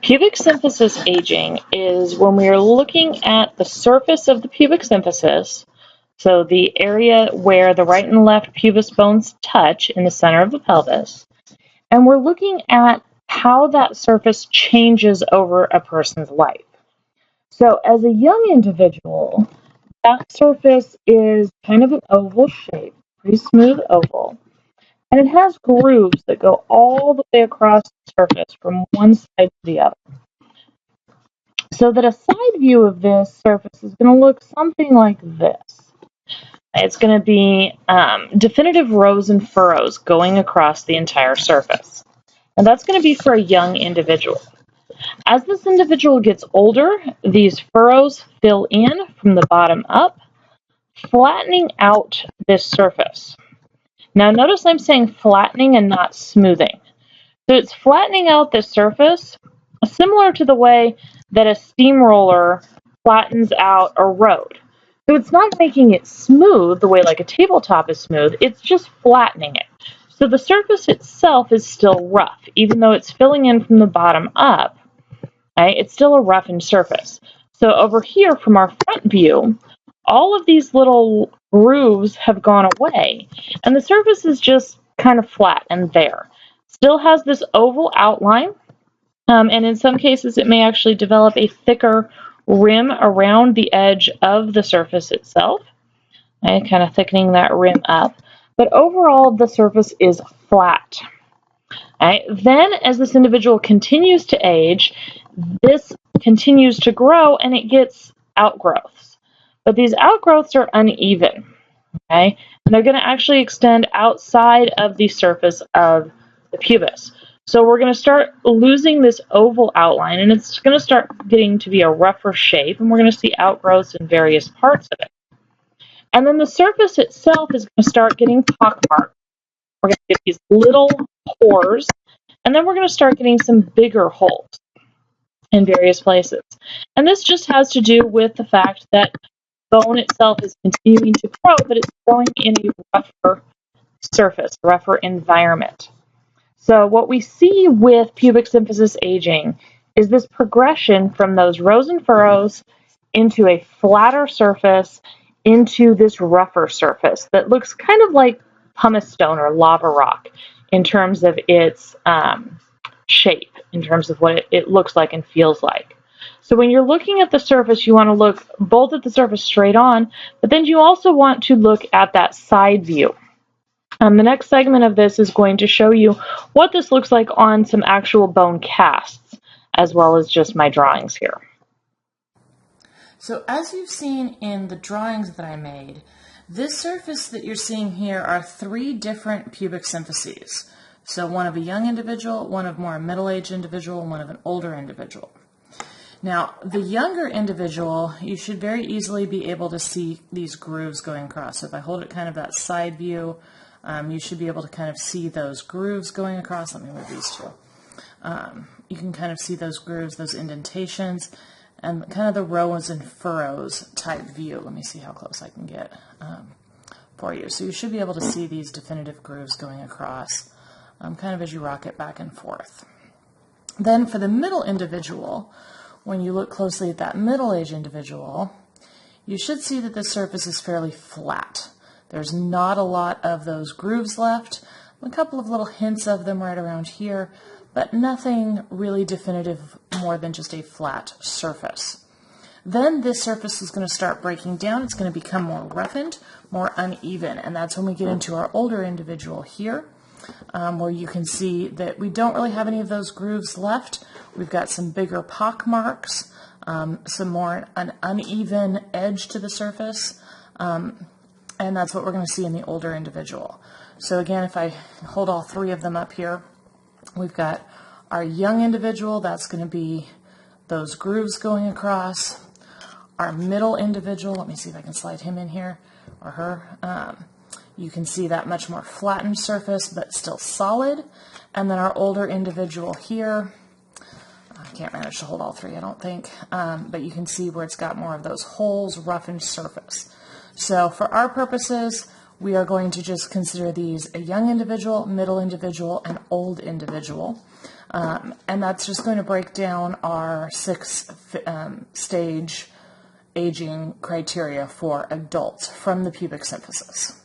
Pubic symphysis aging is when we are looking at the surface of the pubic symphysis, so the area where the right and left pubis bones touch in the center of the pelvis, and we're looking at how that surface changes over a person's life. So as a young individual, that surface is kind of an oval shape, pretty smooth oval, and it has grooves that go all the way across the surface from one side to the other. So that a side view of this surface is going to look something like this. It's going to be definitive rows and furrows going across the entire surface. And that's going to be for a young individual. As this individual gets older, these furrows fill in from the bottom up, flattening out this surface. Now notice I'm saying flattening and not smoothing. So it's flattening out this surface, similar to the way that a steamroller flattens out a road. So it's not making it smooth the way like a tabletop is smooth, it's just flattening it. So the surface itself is still rough, even though it's filling in from the bottom up, right? It's still a roughened surface. So over here from our front view, all of these little grooves have gone away, and the surface is just kind of flat and there. Still has this oval outline, and in some cases it may actually develop a thicker rim around the edge of the surface itself, right? Kind of thickening that rim up. But overall, the surface is flat. Right? Then, as this individual continues to age, this continues to grow and it gets outgrowths. But these outgrowths are uneven, okay? And they're going to actually extend outside of the surface of the pubis. So we're going to start losing this oval outline, and it's going to start getting to be a rougher shape, and we're going to see outgrowths in various parts of it. And then the surface itself is going to start getting pockmarked. We're going to get these little pores, and then we're going to start getting some bigger holes in various places. And this just has to do with the fact that bone itself is continuing to grow, but it's growing in a rougher surface, rougher environment. So what we see with pubic symphysis aging is this progression from those rows and furrows into a flatter surface, into this rougher surface that looks kind of like pumice stone or lava rock in terms of its shape, in terms of what it looks like and feels like. So when you're looking at the surface, you want to look both at the surface straight on, but then you also want to look at that side view. The next segment of this is going to show you what this looks like on some actual bone casts, as well as just my drawings here. So as you've seen in the drawings that I made, this surface that you're seeing here are 3 different pubic symphyses. So one of a young individual, one of more middle-aged individual, and one of an older individual. Now, the younger individual, you should very easily be able to see these grooves going across. So if I hold it kind of that side view, you should be able to kind of see those grooves going across. Let me move these two. You can kind of see those grooves, those indentations, and kind of the rows and furrows type view. Let me see how close I can get for you. So you should be able to see these definitive grooves going across kind of as you rock it back and forth. Then for the middle individual, when you look closely at that middle-aged individual, you should see that the surface is fairly flat. There's not a lot of those grooves left, a couple of little hints of them right around here, but nothing really definitive more than just a flat surface. Then this surface is going to start breaking down. It's going to become more roughened, more uneven, and that's when we get into our older individual here, where you can see that we don't really have any of those grooves left. We've got some bigger pock marks, some more an uneven edge to the surface, and that's what we're going to see in the older individual. So again, if I hold all 3 of them up here, we've got our young individual, that's going to be those grooves going across. Our middle individual, let me see if I can slide him in here, or her. You can see that much more flattened surface, but still solid. And then our older individual here, I can't manage to hold all 3, I don't think, but you can see where it's got more of those holes, roughened surface. So for our purposes, we are going to just consider these a young individual, middle individual, and old individual. And that's just going to break down our 6 stage aging criteria for adults from the pubic symphysis.